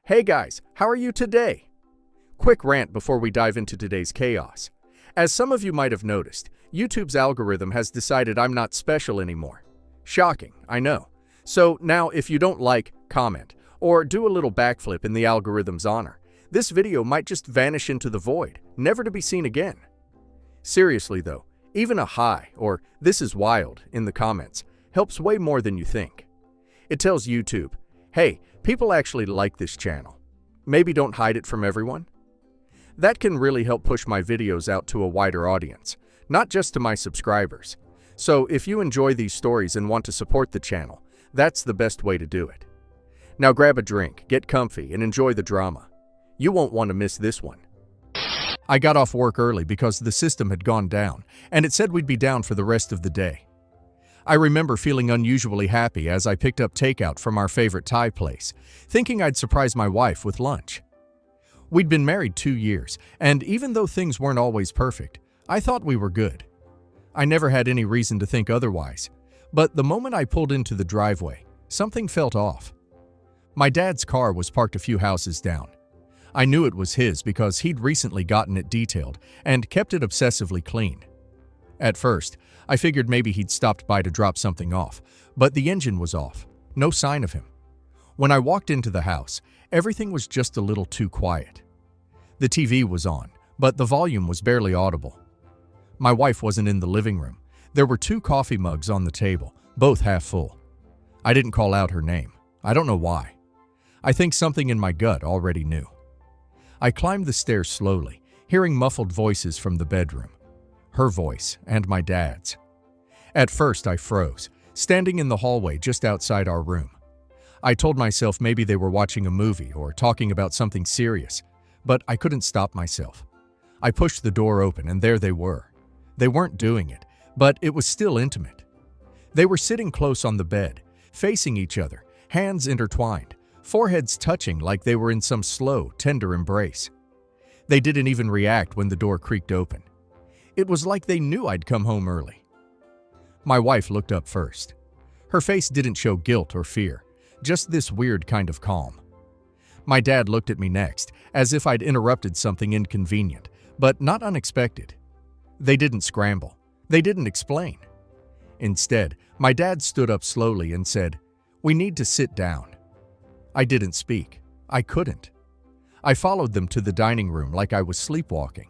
Hey guys, how are you today? Quick rant before we dive into today's chaos. As some of you might have noticed, YouTube's algorithm has decided I'm not special anymore. Shocking, I know. So now if you don't like, comment, or do a little backflip in the algorithm's honor, this video might just vanish into the void, never to be seen again. Seriously though, even a hi or "this is wild" in the comments helps way more than you think. It tells YouTube, hey, people actually like this channel. Maybe don't hide it from everyone. That can really help push my videos out to a wider audience, not just to my subscribers. So if you enjoy these stories and want to support the channel, that's the best way to do it. Now grab a drink, get comfy, and enjoy the drama. You won't want to miss this one. I got off work early because the system had gone down, and it said we'd be down for the rest of the day. I remember feeling unusually happy as I picked up takeout from our favorite Thai place, thinking I'd surprise my wife with lunch. We'd been married 2 years, and even though things weren't always perfect, I thought we were good. I never had any reason to think otherwise, but the moment I pulled into the driveway, something felt off. My dad's car was parked a few houses down. I knew it was his because he'd recently gotten it detailed and kept it obsessively clean. At first, I figured maybe he'd stopped by to drop something off, but the engine was off. No sign of him. When I walked into the house, everything was just a little too quiet. The TV was on, but the volume was barely audible. My wife wasn't in the living room. There were 2 coffee mugs on the table, both half full. I didn't call out her name. I don't know why. I think something in my gut already knew. I climbed the stairs slowly, hearing muffled voices from the bedroom. Her voice and my dad's. At first I froze, standing in the hallway just outside our room. I told myself maybe they were watching a movie or talking about something serious, but I couldn't stop myself. I pushed the door open and there they were. They weren't doing it, but it was still intimate. They were sitting close on the bed, facing each other, hands intertwined, foreheads touching like they were in some slow, tender embrace. They didn't even react when the door creaked open. It was like they knew I'd come home early. My wife looked up first. Her face didn't show guilt or fear, just this weird kind of calm. My dad looked at me next, as if I'd interrupted something inconvenient, but not unexpected. They didn't scramble. They didn't explain. Instead, my dad stood up slowly and said, "We need to sit down." I didn't speak. I couldn't. I followed them to the dining room like I was sleepwalking.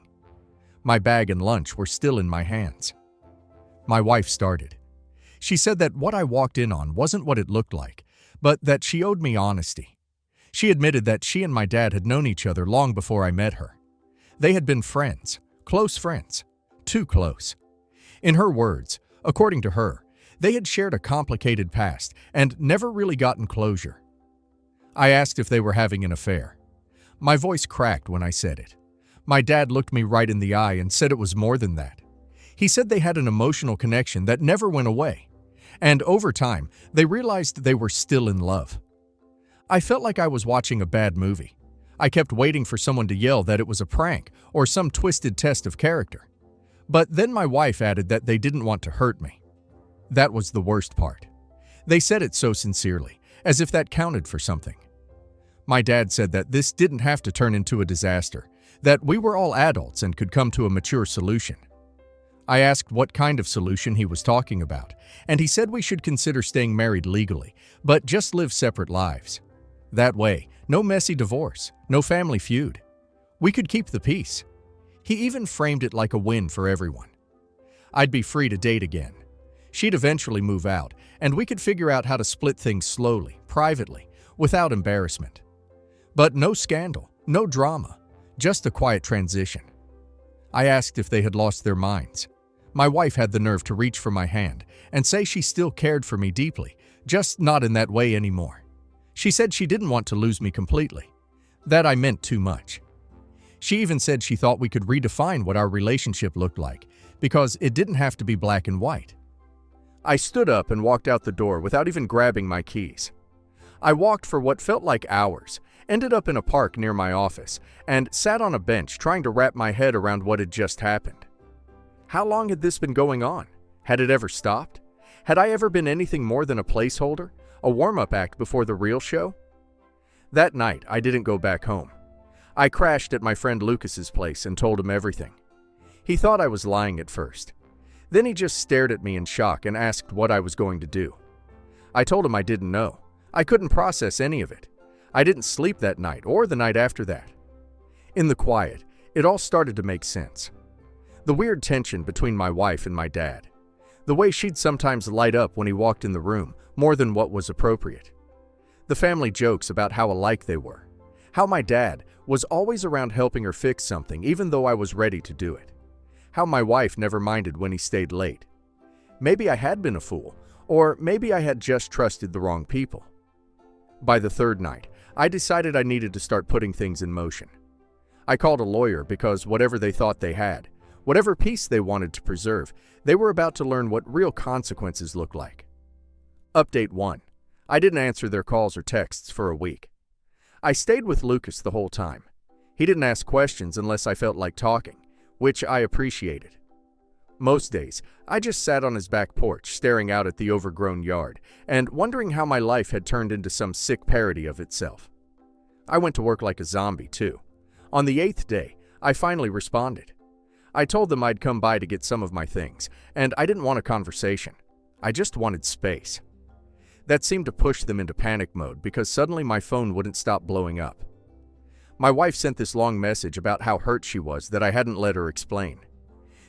My bag and lunch were still in my hands. My wife started. She said that what I walked in on wasn't what it looked like, but that she owed me honesty. She admitted that she and my dad had known each other long before I met her. They had been friends, close friends, too close. In her words, according to her, they had shared a complicated past and never really gotten closure. I asked if they were having an affair. My voice cracked when I said it. My dad looked me right in the eye and said it was more than that. He said they had an emotional connection that never went away, and over time, they realized they were still in love. I felt like I was watching a bad movie. I kept waiting for someone to yell that it was a prank or some twisted test of character. But then my wife added that they didn't want to hurt me. That was the worst part. They said it so sincerely, as if that counted for something. My dad said that this didn't have to turn into a disaster, that we were all adults and could come to a mature solution. I asked what kind of solution he was talking about, and he said we should consider staying married legally, but just live separate lives. That way, no messy divorce, no family feud. We could keep the peace. He even framed it like a win for everyone. I'd be free to date again. She'd eventually move out, and we could figure out how to split things slowly, privately, without embarrassment. But no scandal, no drama, just a quiet transition. I asked if they had lost their minds. My wife had the nerve to reach for my hand and say she still cared for me deeply, just not in that way anymore. She said she didn't want to lose me completely. That I meant too much. She even said she thought we could redefine what our relationship looked like, because it didn't have to be black and white. I stood up and walked out the door without even grabbing my keys. I walked for what felt like hours, ended up in a park near my office, and sat on a bench trying to wrap my head around what had just happened. How long had this been going on? Had it ever stopped? Had I ever been anything more than a placeholder, a warm-up act before the real show? That night, I didn't go back home. I crashed at my friend Lucas's place and told him everything. He thought I was lying at first. Then he just stared at me in shock and asked what I was going to do. I told him I didn't know. I couldn't process any of it. I didn't sleep that night or the night after that. In the quiet, it all started to make sense. The weird tension between my wife and my dad. The way she'd sometimes light up when he walked in the room, more than what was appropriate. The family jokes about how alike they were. How my dad was always around helping her fix something even though I was ready to do it. How my wife never minded when he stayed late. Maybe I had been a fool, or maybe I had just trusted the wrong people. By the third night, I decided I needed to start putting things in motion. I called a lawyer because whatever they thought they had, whatever peace they wanted to preserve, they were about to learn what real consequences look like. Update 1. I didn't answer their calls or texts for a week. I stayed with Lucas the whole time. He didn't ask questions unless I felt like talking, which I appreciated. Most days, I just sat on his back porch staring out at the overgrown yard and wondering how my life had turned into some sick parody of itself. I went to work like a zombie, too. On the 8th day, I finally responded. I told them I'd come by to get some of my things, and I didn't want a conversation. I just wanted space. That seemed to push them into panic mode because suddenly my phone wouldn't stop blowing up. My wife sent this long message about how hurt she was that I hadn't let her explain.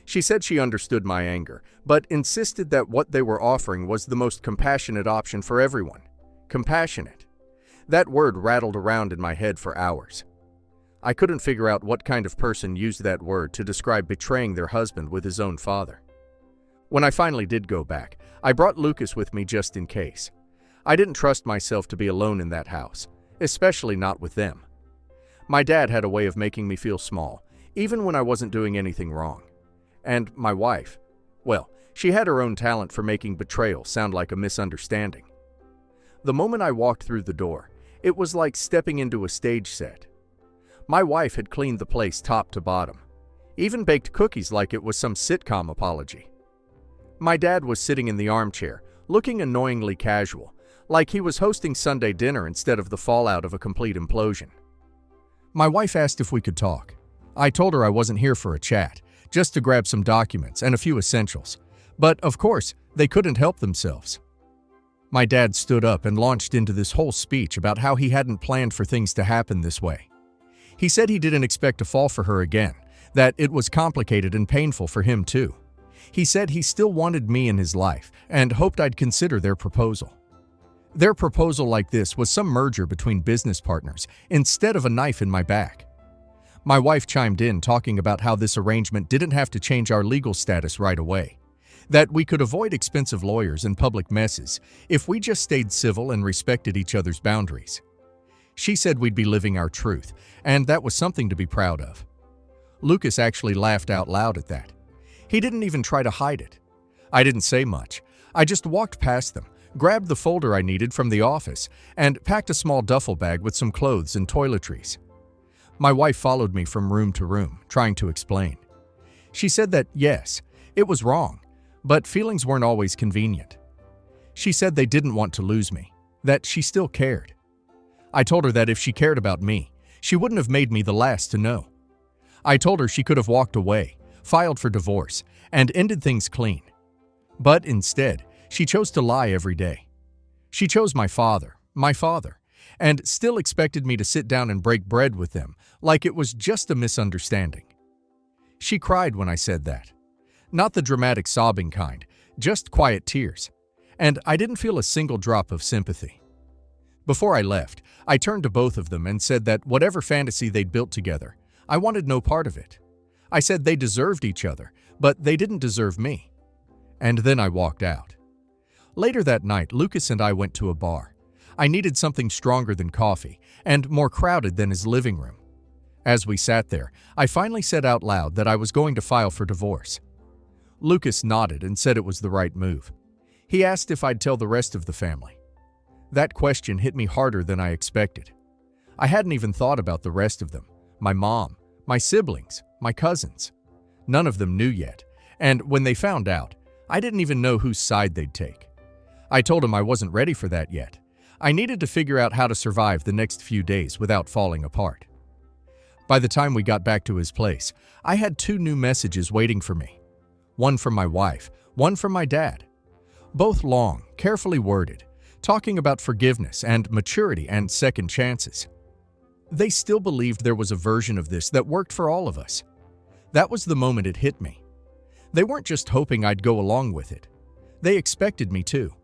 She said she understood my anger, but insisted that what they were offering was the most compassionate option for everyone. Compassionate. That word rattled around in my head for hours. I couldn't figure out what kind of person used that word to describe betraying their husband with his own father. When I finally did go back, I brought Lucas with me just in case. I didn't trust myself to be alone in that house, especially not with them. My dad had a way of making me feel small, even when I wasn't doing anything wrong. And my wife, well, she had her own talent for making betrayal sound like a misunderstanding. The moment I walked through the door, it was like stepping into a stage set. My wife had cleaned the place top to bottom, even baked cookies like it was some sitcom apology. My dad was sitting in the armchair, looking annoyingly casual, like he was hosting Sunday dinner instead of the fallout of a complete implosion. My wife asked if we could talk. I told her I wasn't here for a chat, just to grab some documents and a few essentials. But, of course, they couldn't help themselves. My dad stood up and launched into this whole speech about how he hadn't planned for things to happen this way. He said he didn't expect to fall for her again, that it was complicated and painful for him too. He said he still wanted me in his life and hoped I'd consider their proposal. Their proposal like this was some merger between business partners instead of a knife in my back. My wife chimed in talking about how this arrangement didn't have to change our legal status right away, that we could avoid expensive lawyers and public messes if we just stayed civil and respected each other's boundaries. She said we'd be living our truth, and that was something to be proud of. Lucas actually laughed out loud at that. He didn't even try to hide it. I didn't say much. I just walked past them, grabbed the folder I needed from the office, and packed a small duffel bag with some clothes and toiletries. My wife followed me from room to room, trying to explain. She said that, yes, it was wrong, but feelings weren't always convenient. She said they didn't want to lose me, that she still cared. I told her that if she cared about me, she wouldn't have made me the last to know. I told her she could have walked away, filed for divorce, and ended things clean. But instead, she chose to lie every day. She chose my father, and still expected me to sit down and break bread with them like it was just a misunderstanding. She cried when I said that. Not the dramatic sobbing kind, just quiet tears. And I didn't feel a single drop of sympathy. Before I left, I turned to both of them and said that whatever fantasy they'd built together, I wanted no part of it. I said they deserved each other, but they didn't deserve me. And then I walked out. Later that night, Lucas and I went to a bar. I needed something stronger than coffee and more crowded than his living room. As we sat there, I finally said out loud that I was going to file for divorce. Lucas nodded and said it was the right move. He asked if I'd tell the rest of the family. That question hit me harder than I expected. I hadn't even thought about the rest of them. My mom, my siblings, my cousins. None of them knew yet, and when they found out, I didn't even know whose side they'd take. I told him I wasn't ready for that yet. I needed to figure out how to survive the next few days without falling apart. By the time we got back to his place, I had 2 new messages waiting for me. One from my wife, one from my dad. Both long, carefully worded, talking about forgiveness and maturity and second chances. They still believed there was a version of this that worked for all of us. That was the moment it hit me. They weren't just hoping I'd go along with it. They expected me to.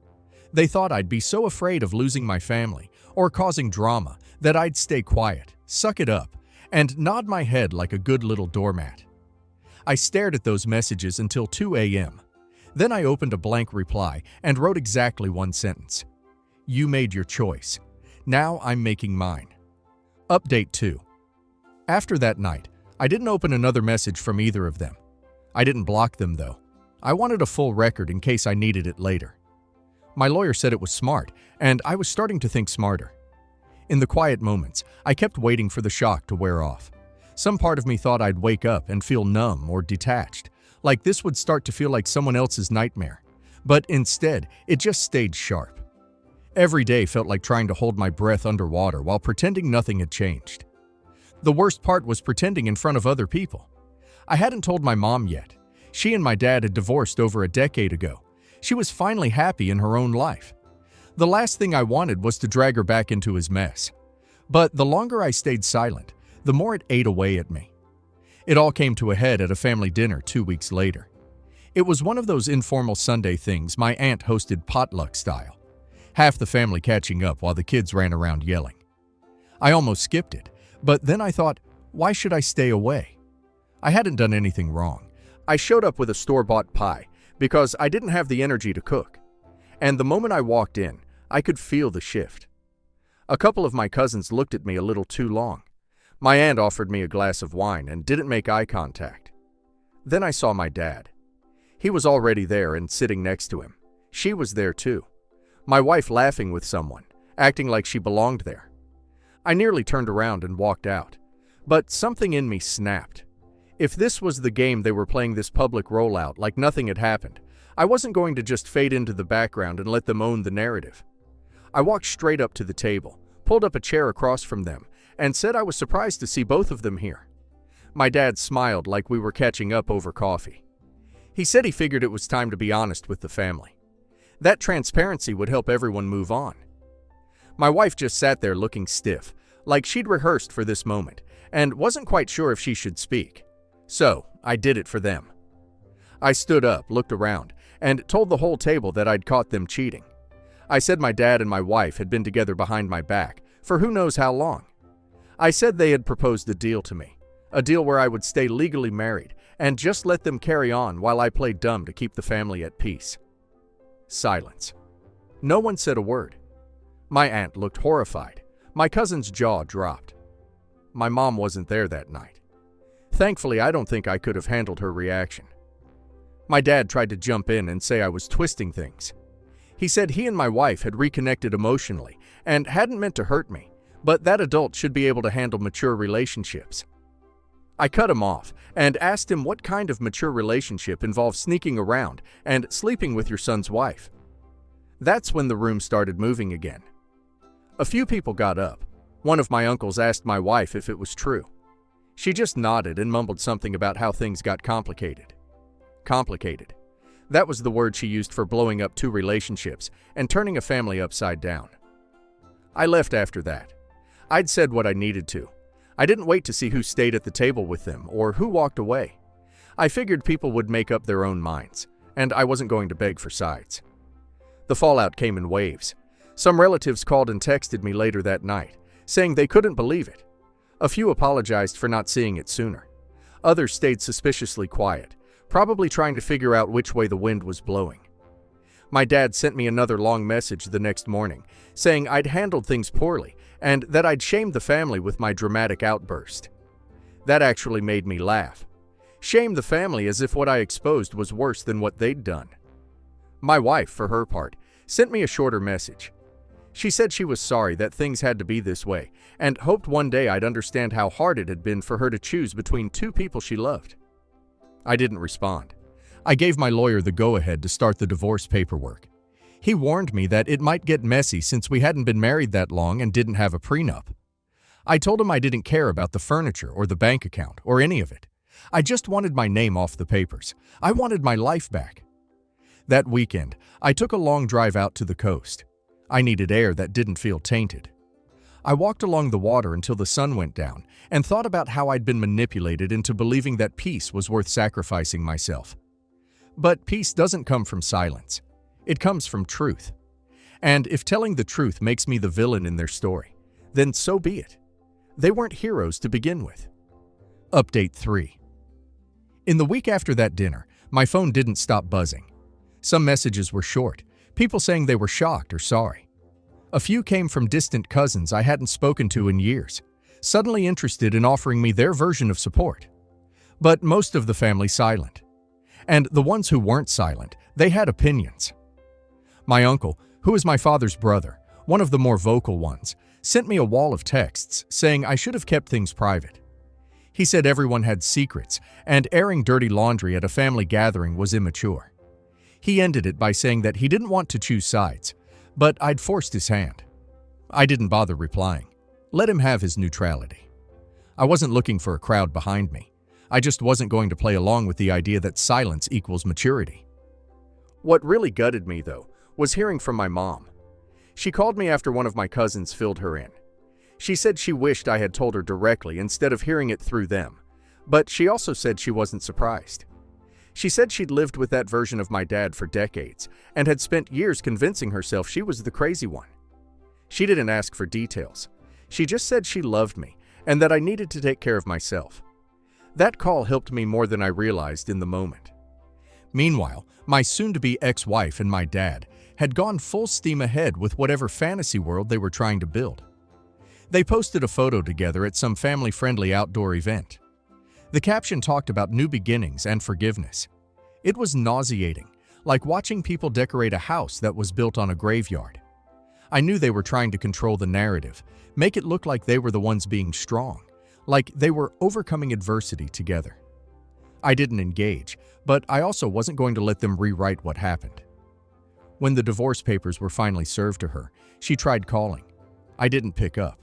They thought I'd be so afraid of losing my family or causing drama that I'd stay quiet, suck it up, and nod my head like a good little doormat. I stared at those messages until 2 a.m. Then I opened a blank reply and wrote exactly one sentence. You made your choice. Now I'm making mine. Update 2. After that night, I didn't open another message from either of them. I didn't block them, though. I wanted a full record in case I needed it later. My lawyer said it was smart, and I was starting to think smarter. In the quiet moments, I kept waiting for the shock to wear off. Some part of me thought I'd wake up and feel numb or detached, like this would start to feel like someone else's nightmare. But instead, it just stayed sharp. Every day felt like trying to hold my breath underwater while pretending nothing had changed. The worst part was pretending in front of other people. I hadn't told my mom yet. She and my dad had divorced over a decade ago. She was finally happy in her own life. The last thing I wanted was to drag her back into his mess. But the longer I stayed silent, the more it ate away at me. It all came to a head at a family dinner 2 weeks later. It was one of those informal Sunday things my aunt hosted potluck style. Half the family catching up while the kids ran around yelling. I almost skipped it, but then I thought, why should I stay away? I hadn't done anything wrong. I showed up with a store-bought pie because I didn't have the energy to cook. And the moment I walked in, I could feel the shift. A couple of my cousins looked at me a little too long. My aunt offered me a glass of wine and didn't make eye contact. Then I saw my dad. He was already there and sitting next to him. She was there too. My wife laughing with someone, acting like she belonged there. I nearly turned around and walked out. But something in me snapped. If this was the game they were playing this public rollout like nothing had happened, I wasn't going to just fade into the background and let them own the narrative. I walked straight up to the table, pulled up a chair across from them, and said I was surprised to see both of them here. My dad smiled like we were catching up over coffee. He said he figured it was time to be honest with the family. That transparency would help everyone move on. My wife just sat there looking stiff, like she'd rehearsed for this moment, and wasn't quite sure if she should speak. So, I did it for them. I stood up, looked around, and told the whole table that I'd caught them cheating. I said my dad and my wife had been together behind my back for who knows how long. I said they had proposed a deal to me, a deal where I would stay legally married and just let them carry on while I played dumb to keep the family at peace. Silence. No one said a word. My aunt looked horrified. My cousin's jaw dropped. My mom wasn't there that night. Thankfully, I don't think I could have handled her reaction. My dad tried to jump in and say I was twisting things. He said he and my wife had reconnected emotionally and hadn't meant to hurt me, but that adult should be able to handle mature relationships. I cut him off and asked him what kind of mature relationship involves sneaking around and sleeping with your son's wife. That's when the room started moving again. A few people got up. One of my uncles asked my wife if it was true. She just nodded and mumbled something about how things got complicated. Complicated. That was the word she used for blowing up 2 relationships and turning a family upside down. I left after that. I'd said what I needed to. I didn't wait to see who stayed at the table with them or who walked away. I figured people would make up their own minds, and I wasn't going to beg for sides. The fallout came in waves. Some relatives called and texted me later that night, saying they couldn't believe it. A few apologized for not seeing it sooner. Others stayed suspiciously quiet, probably trying to figure out which way the wind was blowing. My dad sent me another long message the next morning, saying I'd handled things poorly and that I'd shamed the family with my dramatic outburst. That actually made me laugh. Shame the family as if what I exposed was worse than what they'd done. My wife, for her part, sent me a shorter message. She said she was sorry that things had to be this way and hoped one day I'd understand how hard it had been for her to choose between 2 people she loved. I didn't respond. I gave my lawyer the go-ahead to start the divorce paperwork. He warned me that it might get messy since we hadn't been married that long and didn't have a prenup. I told him I didn't care about the furniture or the bank account or any of it. I just wanted my name off the papers. I wanted my life back. That weekend, I took a long drive out to the coast. I needed air that didn't feel tainted. I walked along the water until the sun went down and thought about how I'd been manipulated into believing that peace was worth sacrificing myself. But peace doesn't come from silence. It comes from truth. And if telling the truth makes me the villain in their story, then so be it. They weren't heroes to begin with. Update 3. In the week after that dinner, my phone didn't stop buzzing. Some messages were short, people saying they were shocked or sorry. A few came from distant cousins I hadn't spoken to in years, suddenly interested in offering me their version of support. But most of the family silent. And the ones who weren't silent, they had opinions. My uncle, who is my father's brother, one of the more vocal ones, sent me a wall of texts saying I should have kept things private. He said everyone had secrets, and airing dirty laundry at a family gathering was immature. He ended it by saying that he didn't want to choose sides, but I'd forced his hand. I didn't bother replying. Let him have his neutrality. I wasn't looking for a crowd behind me. I just wasn't going to play along with the idea that silence equals maturity. What really gutted me, though, was hearing from my mom. She called me after one of my cousins filled her in. She said she wished I had told her directly instead of hearing it through them, but she also said she wasn't surprised. She said she'd lived with that version of my dad for decades and had spent years convincing herself she was the crazy one. She didn't ask for details. She just said she loved me and that I needed to take care of myself. That call helped me more than I realized in the moment. Meanwhile, my soon-to-be ex-wife and my dad had gone full steam ahead with whatever fantasy world they were trying to build. They posted a photo together at some family-friendly outdoor event. The caption talked about new beginnings and forgiveness. It was nauseating, like watching people decorate a house that was built on a graveyard. I knew they were trying to control the narrative, make it look like they were the ones being strong, like they were overcoming adversity together. I didn't engage, but I also wasn't going to let them rewrite what happened. When the divorce papers were finally served to her, she tried calling. I didn't pick up.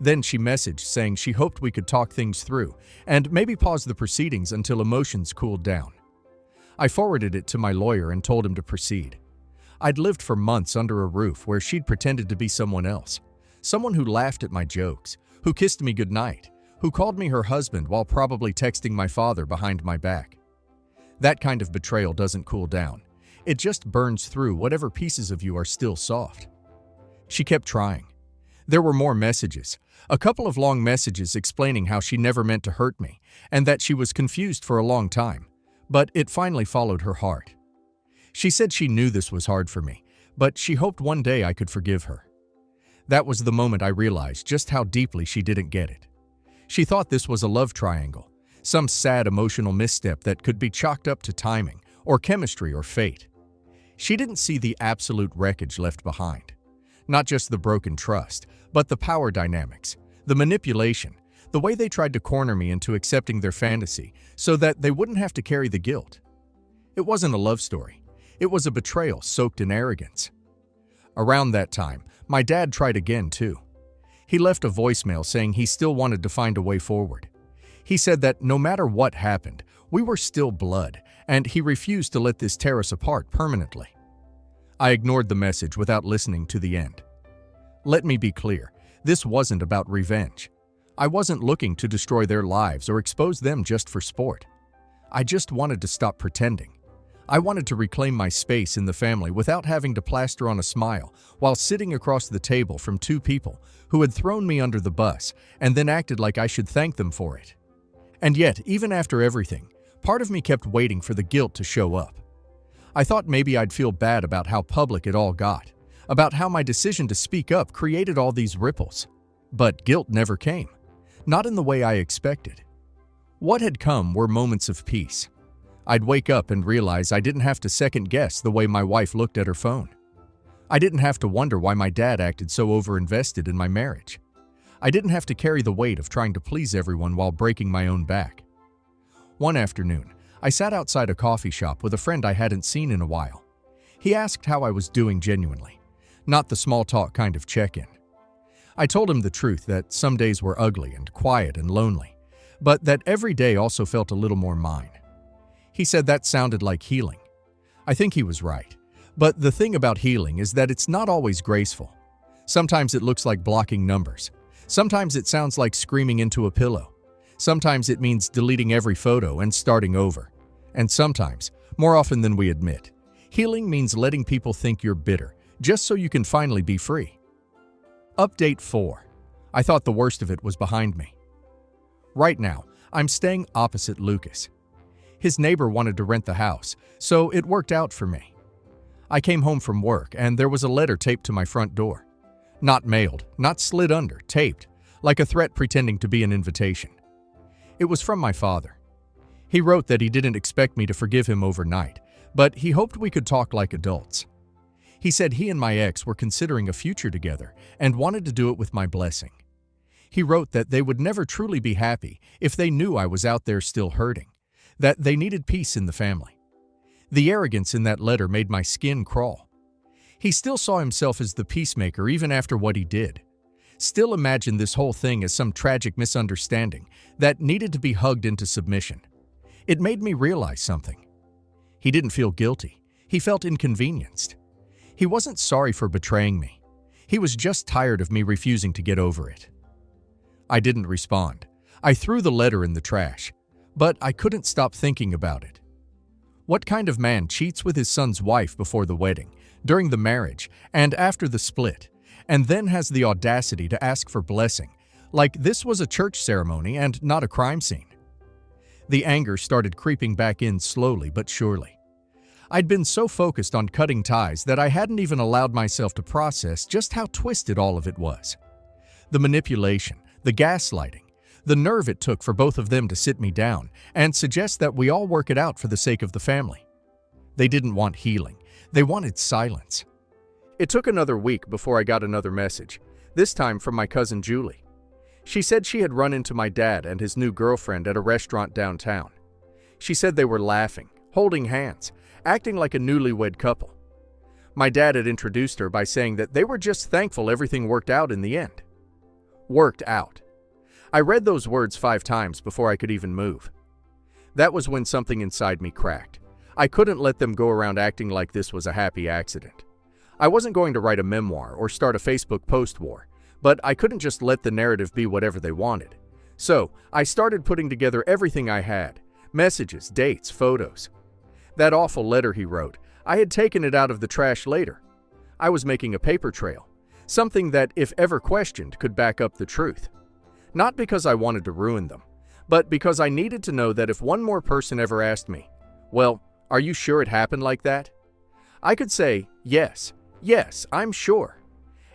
Then she messaged saying she hoped we could talk things through and maybe pause the proceedings until emotions cooled down. I forwarded it to my lawyer and told him to proceed. I'd lived for months under a roof where she'd pretended to be someone else, someone who laughed at my jokes, who kissed me goodnight, who called me her husband while probably texting my father behind my back. That kind of betrayal doesn't cool down. It just burns through whatever pieces of you are still soft. She kept trying. There were more messages, a couple of long messages explaining how she never meant to hurt me and that she was confused for a long time, but it finally followed her heart. She said she knew this was hard for me, but she hoped one day I could forgive her. That was the moment I realized just how deeply she didn't get it. She thought this was a love triangle, some sad emotional misstep that could be chalked up to timing or chemistry or fate. She didn't see the absolute wreckage left behind. Not just the broken trust, but the power dynamics, the manipulation, the way they tried to corner me into accepting their fantasy so that they wouldn't have to carry the guilt. It wasn't a love story. It was a betrayal soaked in arrogance. Around that time, my dad tried again too. He left a voicemail saying he still wanted to find a way forward. He said that no matter what happened, we were still blood, and he refused to let this tear us apart permanently. I ignored the message without listening to the end. Let me be clear, this wasn't about revenge. I wasn't looking to destroy their lives or expose them just for sport. I just wanted to stop pretending. I wanted to reclaim my space in the family without having to plaster on a smile while sitting across the table from two people who had thrown me under the bus and then acted like I should thank them for it. And yet, even after everything, part of me kept waiting for the guilt to show up. I thought maybe I'd feel bad about how public it all got, about how my decision to speak up created all these ripples. But guilt never came, not in the way I expected. What had come were moments of peace. I'd wake up and realize I didn't have to second-guess the way my wife looked at her phone. I didn't have to wonder why my dad acted so over-invested in my marriage. I didn't have to carry the weight of trying to please everyone while breaking my own back. One afternoon, I sat outside a coffee shop with a friend I hadn't seen in a while. He asked how I was doing genuinely, not the small talk kind of check-in. I told him the truth that some days were ugly and quiet and lonely, but that every day also felt a little more mine. He said that sounded like healing. I think he was right. But the thing about healing is that it's not always graceful. Sometimes it looks like blocking numbers. Sometimes it sounds like screaming into a pillow. Sometimes it means deleting every photo and starting over. And sometimes, more often than we admit, healing means letting people think you're bitter, just so you can finally be free. Update 4. I thought the worst of it was behind me. Right now, I'm staying opposite Lucas. His neighbor wanted to rent the house, so it worked out for me. I came home from work and there was a letter taped to my front door. Not mailed, not slid under, taped, like a threat pretending to be an invitation. It was from my father. He wrote that he didn't expect me to forgive him overnight, but he hoped we could talk like adults. He said he and my ex were considering a future together and wanted to do it with my blessing. He wrote that they would never truly be happy if they knew I was out there still hurting, that they needed peace in the family. The arrogance in that letter made my skin crawl. He still saw himself as the peacemaker even after what he did. Still imagined this whole thing as some tragic misunderstanding that needed to be hugged into submission. It made me realize something. He didn't feel guilty. He felt inconvenienced. He wasn't sorry for betraying me. He was just tired of me refusing to get over it. I didn't respond. I threw the letter in the trash, but I couldn't stop thinking about it. What kind of man cheats with his son's wife before the wedding, during the marriage, and after the split, and then has the audacity to ask for blessing, like this was a church ceremony and not a crime scene? The anger started creeping back in slowly but surely. I'd been so focused on cutting ties that I hadn't even allowed myself to process just how twisted all of it was. The manipulation, the gaslighting, the nerve it took for both of them to sit me down and suggest that we all work it out for the sake of the family. They didn't want healing. They wanted silence. It took another week before I got another message, this time from my cousin Julie. She said she had run into my dad and his new girlfriend at a restaurant downtown. She said they were laughing, holding hands, acting like a newlywed couple. My dad had introduced her by saying that they were just thankful everything worked out in the end. Worked out. I read those words 5 times before I could even move. That was when something inside me cracked. I couldn't let them go around acting like this was a happy accident. I wasn't going to write a memoir or start a Facebook post war, but I couldn't just let the narrative be whatever they wanted. So, I started putting together everything I had: messages, dates, photos. That awful letter he wrote, I had taken it out of the trash later. I was making a paper trail, something that, if ever questioned, could back up the truth. Not because I wanted to ruin them, but because I needed to know that if one more person ever asked me, "Well, are you sure it happened like that?" I could say, yes, I'm sure.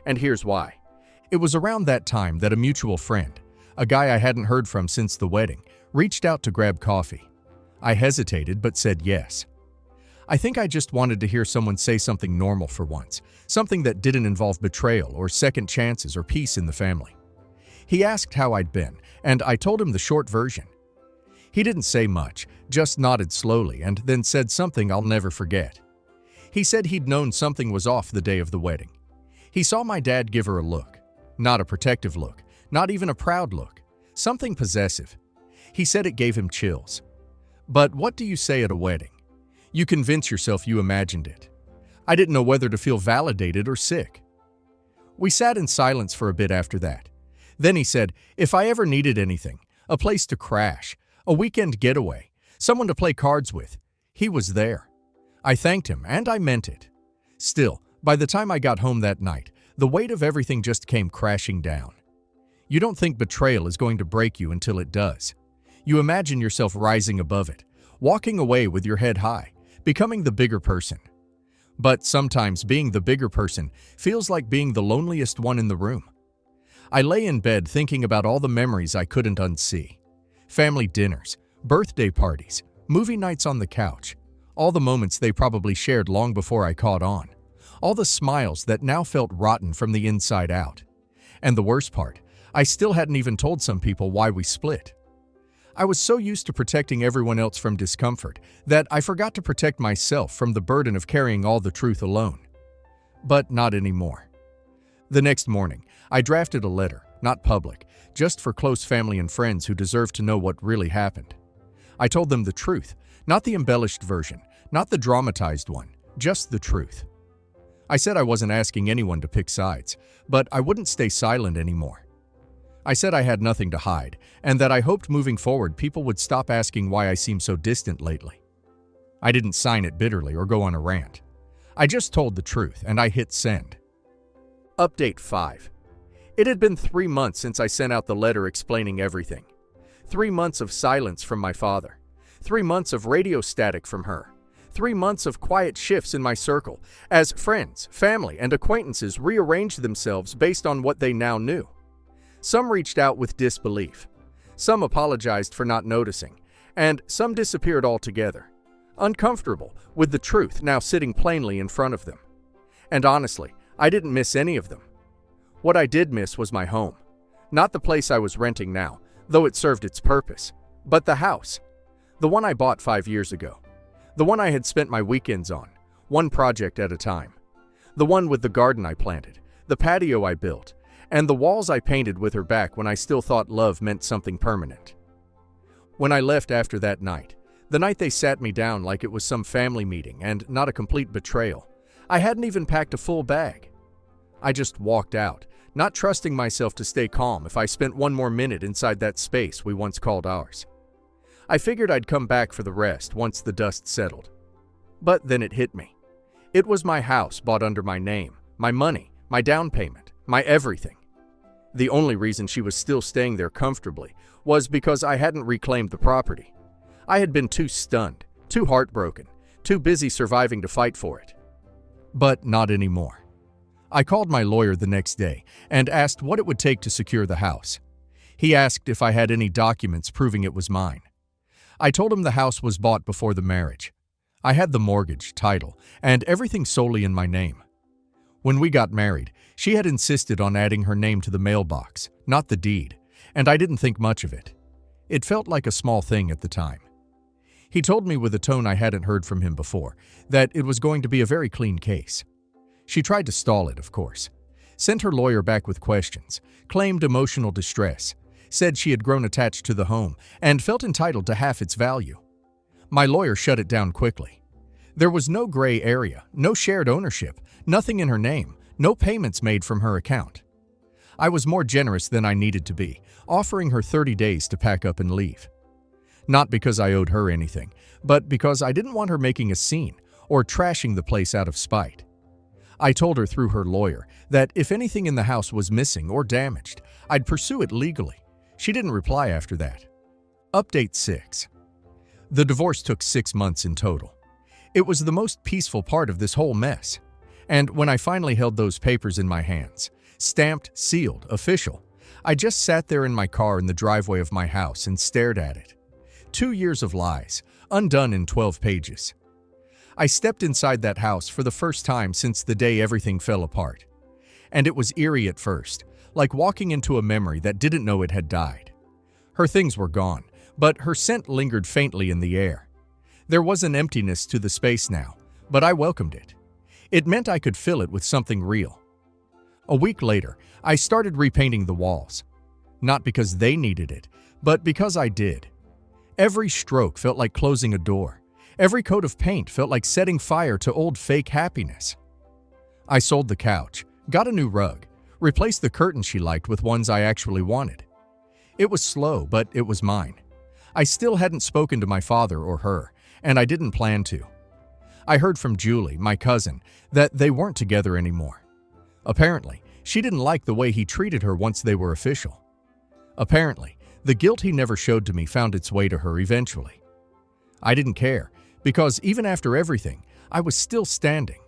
And here's why. It was around that time that a mutual friend, a guy I hadn't heard from since the wedding, reached out to grab coffee. I hesitated but said yes. I think I just wanted to hear someone say something normal for once, something that didn't involve betrayal or second chances or peace in the family. He asked how I'd been, and I told him the short version. He didn't say much, just nodded slowly and then said something I'll never forget. He said he'd known something was off the day of the wedding. He saw my dad give her a look. Not a protective look, not even a proud look. Something possessive. He said it gave him chills. But what do you say at a wedding? You convince yourself you imagined it. I didn't know whether to feel validated or sick. We sat in silence for a bit after that. Then he said, if I ever needed anything, a place to crash, a weekend getaway, someone to play cards with, he was there. I thanked him, and I meant it. Still, by the time I got home that night, the weight of everything just came crashing down. You don't think betrayal is going to break you until it does. You imagine yourself rising above it, walking away with your head high, becoming the bigger person. But sometimes being the bigger person feels like being the loneliest one in the room. I lay in bed thinking about all the memories I couldn't unsee. Family dinners, birthday parties, movie nights on the couch, all the moments they probably shared long before I caught on, all the smiles that now felt rotten from the inside out. And the worst part, I still hadn't even told some people why we split. I was so used to protecting everyone else from discomfort that I forgot to protect myself from the burden of carrying all the truth alone. But not anymore. The next morning, I drafted a letter, not public, just for close family and friends who deserved to know what really happened. I told them the truth, not the embellished version, not the dramatized one, just the truth. I said I wasn't asking anyone to pick sides, but I wouldn't stay silent anymore. I said I had nothing to hide, and that I hoped moving forward people would stop asking why I seem so distant lately. I didn't sign it bitterly or go on a rant. I just told the truth, and I hit send. Update 5. It had been 3 months since I sent out the letter explaining everything. 3 months of silence from my father. 3 months of radio static from her. 3 months of quiet shifts in my circle, as friends, family, and acquaintances rearranged themselves based on what they now knew. Some reached out with disbelief. Some apologized for not noticing, and some disappeared altogether, uncomfortable with the truth now sitting plainly in front of them. And honestly, I didn't miss any of them. What I did miss was my home. Not the place I was renting now, though it served its purpose, but the house. The one I bought 5 years ago. The one I had spent my weekends on, one project at a time. The one with the garden I planted, the patio I built, and the walls I painted with her back when I still thought love meant something permanent. When I left after that night, the night they sat me down like it was some family meeting and not a complete betrayal, I hadn't even packed a full bag. I just walked out, not trusting myself to stay calm if I spent one more minute inside that space we once called ours. I figured I'd come back for the rest once the dust settled. But then it hit me. It was my house bought under my name, my money, my down payment, my everything. The only reason she was still staying there comfortably was because I hadn't reclaimed the property. I had been too stunned, too heartbroken, too busy surviving to fight for it. But not anymore. I called my lawyer the next day and asked what it would take to secure the house. He asked if I had any documents proving it was mine. I told him the house was bought before the marriage. I had the mortgage, title, and everything solely in my name. When we got married, she had insisted on adding her name to the mailbox, not the deed, and I didn't think much of it. It felt like a small thing at the time. He told me with a tone I hadn't heard from him before that it was going to be a very clean case. She tried to stall it, of course. Sent her lawyer back with questions, claimed emotional distress, said she had grown attached to the home and felt entitled to half its value. My lawyer shut it down quickly. There was no gray area, no shared ownership, nothing in her name, no payments made from her account. I was more generous than I needed to be, offering her 30 days to pack up and leave. Not because I owed her anything, but because I didn't want her making a scene or trashing the place out of spite. I told her through her lawyer that if anything in the house was missing or damaged, I'd pursue it legally. She didn't reply after that. Update 6. The divorce took 6 months in total. It was the most peaceful part of this whole mess. And when I finally held those papers in my hands, stamped, sealed, official, I just sat there in my car in the driveway of my house and stared at it. 2 years of lies, undone in 12 pages. I stepped inside that house for the first time since the day everything fell apart. And it was eerie at first, like walking into a memory that didn't know it had died. Her things were gone, but her scent lingered faintly in the air. There was an emptiness to the space now, but I welcomed it. It meant I could fill it with something real. A week later, I started repainting the walls. Not because they needed it, but because I did. Every stroke felt like closing a door. Every coat of paint felt like setting fire to old fake happiness. I sold the couch, got a new rug, replaced the curtains she liked with ones I actually wanted. It was slow, but it was mine. I still hadn't spoken to my father or her, and I didn't plan to. I heard from Julie, my cousin, that they weren't together anymore. Apparently, she didn't like the way he treated her once they were official. Apparently, the guilt he never showed to me found its way to her eventually. I didn't care, because even after everything, I was still standing.